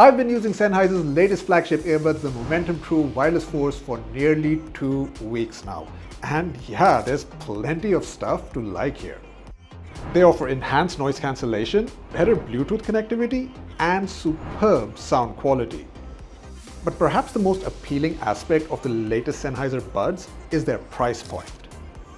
I've been using Sennheiser's latest flagship earbuds, the Momentum True Wireless 4s, for nearly 2 weeks now. And yeah, there's plenty of stuff to like here. They offer enhanced noise cancellation, better Bluetooth connectivity, and superb sound quality. But perhaps the most appealing aspect of the latest Sennheiser buds is their price point.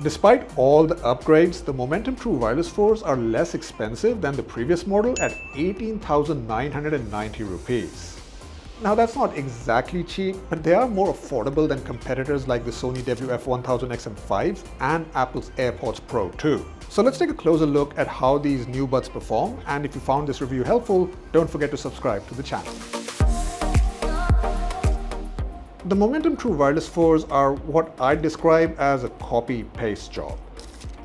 Despite all the upgrades, the Momentum True Wireless 4s are less expensive than the previous model at 18,990 rupees. Now that's not exactly cheap, but they are more affordable than competitors like the Sony WF-1000 XM5s and Apple's AirPods Pro 2. So let's take a closer look at how these new buds perform, and if you found this review helpful, don't forget to subscribe to the channel. The Momentum True Wireless 4s are what I'd describe as a copy-paste job.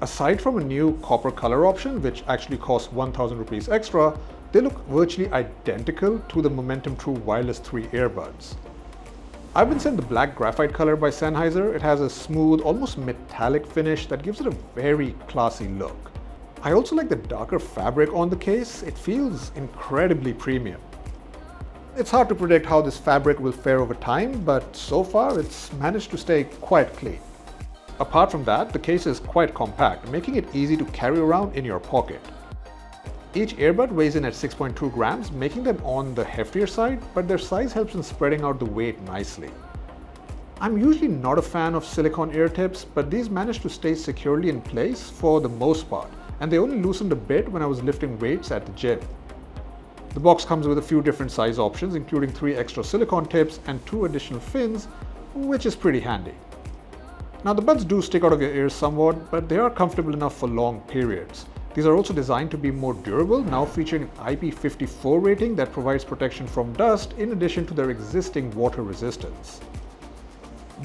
Aside from a new copper color option, which actually costs 1,000 rupees extra, they look virtually identical to the Momentum True Wireless 3 earbuds. I've been sent the black graphite color by Sennheiser. It has a smooth, almost metallic finish that gives it a very classy look. I also like the darker fabric on the case. It feels incredibly premium. It's hard to predict how this fabric will fare over time, but so far it's managed to stay quite clean. Apart from that, the case is quite compact, making it easy to carry around in your pocket. Each earbud weighs in at 6.2 grams, making them on the heftier side, but their size helps in spreading out the weight nicely. I'm usually not a fan of silicone ear tips, but these managed to stay securely in place for the most part, and they only loosened a bit when I was lifting weights at the gym. The box comes with a few different size options, including 3 extra silicone tips and 2 additional fins, which is pretty handy. Now the buds do stick out of your ears somewhat, but they are comfortable enough for long periods. These are also designed to be more durable, now featuring an IP54 rating that provides protection from dust in addition to their existing water resistance.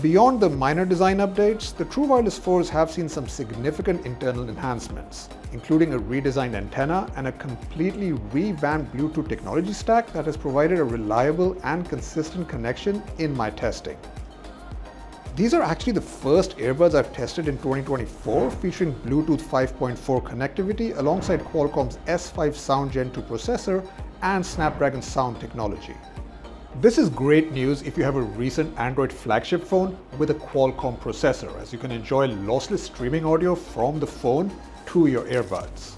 Beyond the minor design updates, the True Wireless 4s have seen some significant internal enhancements, including a redesigned antenna and a completely revamped Bluetooth technology stack that has provided a reliable and consistent connection in my testing. These are actually the first earbuds I've tested in 2024 featuring Bluetooth 5.4 connectivity alongside Qualcomm's S5 Sound Gen 2 processor and Snapdragon sound technology. This is great news if you have a recent Android flagship phone with a Qualcomm processor, as you can enjoy lossless streaming audio from the phone to your earbuds.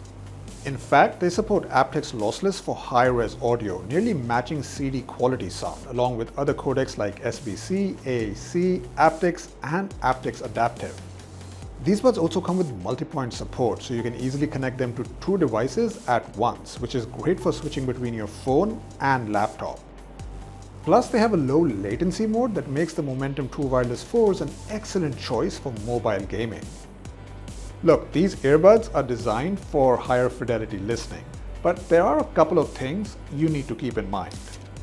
In fact, they support aptX lossless for high-res audio, nearly matching CD quality sound, along with other codecs like SBC, AAC, aptX, and aptX Adaptive. These buds also come with multi-point support, so you can easily connect them to 2 devices at once, which is great for switching between your phone and laptop. Plus, they have a low latency mode that makes the Momentum True Wireless 4s an excellent choice for mobile gaming. Look, these earbuds are designed for higher fidelity listening, but there are a couple of things you need to keep in mind.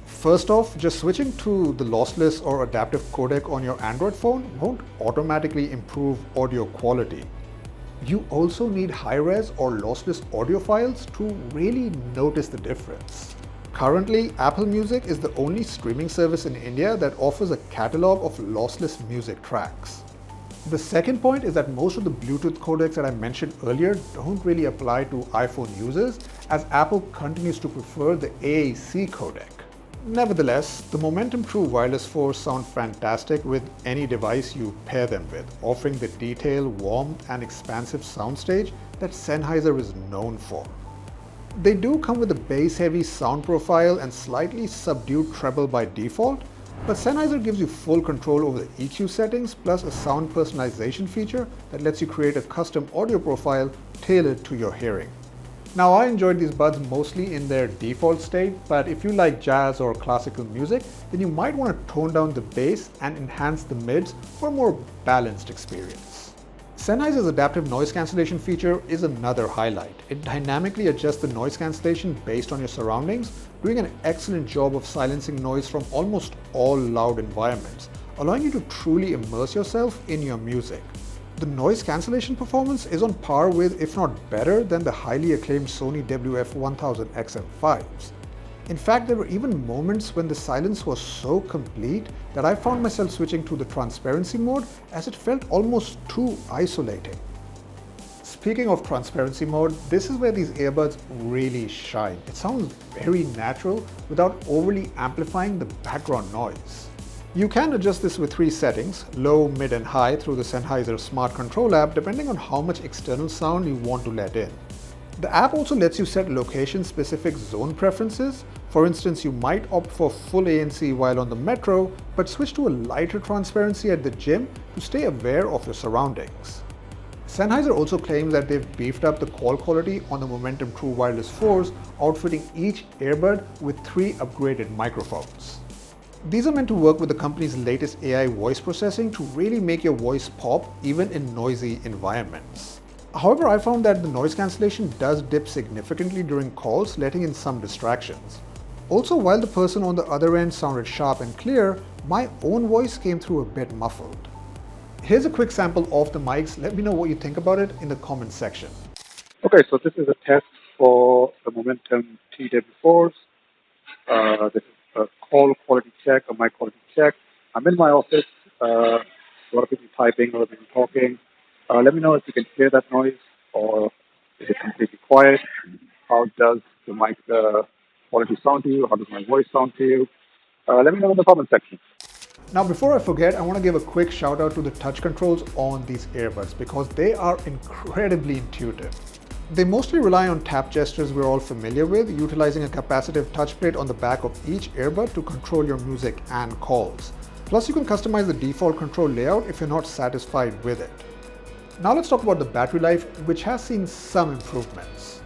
First off, just switching to the lossless or adaptive codec on your Android phone won't automatically improve audio quality. You also need high-res or lossless audio files to really notice the difference. Currently, Apple Music is the only streaming service in India that offers a catalog of lossless music tracks. The second point is that most of the Bluetooth codecs that I mentioned earlier don't really apply to iPhone users, as Apple continues to prefer the AAC codec. Nevertheless, the Momentum True Wireless 4s sound fantastic with any device you pair them with, offering the detailed, warm, and expansive soundstage that Sennheiser is known for. They do come with a bass-heavy sound profile and slightly subdued treble by default, but Sennheiser gives you full control over the EQ settings plus a sound personalization feature that lets you create a custom audio profile tailored to your hearing. Now, I enjoyed these buds mostly in their default state, but if you like jazz or classical music, then you might want to tone down the bass and enhance the mids for a more balanced experience. Sennheiser's adaptive noise cancellation feature is another highlight. It dynamically adjusts the noise cancellation based on your surroundings, doing an excellent job of silencing noise from almost all loud environments, allowing you to truly immerse yourself in your music. The noise cancellation performance is on par with, if not better than, the highly acclaimed Sony WF-1000 XM5s. In fact, there were even moments when the silence was so complete that I found myself switching to the transparency mode, as it felt almost too isolating. Speaking of transparency mode, this is where these earbuds really shine. It sounds very natural without overly amplifying the background noise. You can adjust this with 3 settings, low, mid and high, through the Sennheiser Smart Control app depending on how much external sound you want to let in. The app also lets you set location-specific zone preferences. For instance, you might opt for full ANC while on the metro, but switch to a lighter transparency at the gym to stay aware of your surroundings. Sennheiser also claims that they've beefed up the call quality on the Momentum True Wireless 4s, outfitting each earbud with 3 upgraded microphones. These are meant to work with the company's latest AI voice processing to really make your voice pop even in noisy environments. However, I found that the noise cancellation does dip significantly during calls, letting in some distractions. Also, while the person on the other end sounded sharp and clear, my own voice came through a bit muffled. Here's a quick sample of the mics. Let me know what you think about it in the comments section. Okay, so this is a test for the Momentum TW4s. This is a call quality check, a mic quality check. I'm in my office. A lot of people typing, a lot of people talking. Let me know if you can hear that noise or is it completely quiet. How does the mic quality sound to you? How does my voice sound to you? Let me know in the comment section. Now, before I forget, I want to give a quick shout out to the touch controls on these earbuds because they are incredibly intuitive. They mostly rely on tap gestures we're all familiar with, utilizing a capacitive touch plate on the back of each earbud to control your music and calls. Plus, you can customize the default control layout if you're not satisfied with it. Now let's talk about the battery life, which has seen some improvements.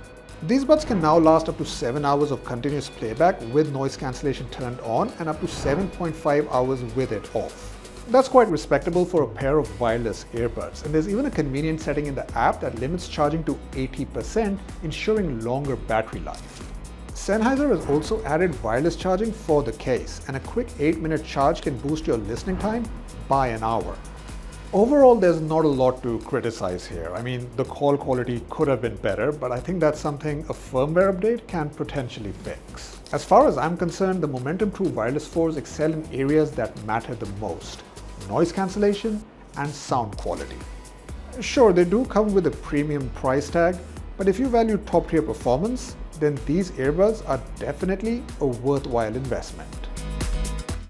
These buds can now last up to 7 hours of continuous playback with noise cancellation turned on and up to 7.5 hours with it off. That's quite respectable for a pair of wireless earbuds, and there's even a convenient setting in the app that limits charging to 80%, ensuring longer battery life. Sennheiser has also added wireless charging for the case, and a quick 8-minute charge can boost your listening time by an hour. Overall, there's not a lot to criticize here. I mean, the call quality could have been better, but I think that's something a firmware update can potentially fix. As far as I'm concerned, the Momentum True Wireless 4s excel in areas that matter the most: noise cancellation and sound quality. Sure, they do come with a premium price tag, but if you value top-tier performance, then these earbuds are definitely a worthwhile investment.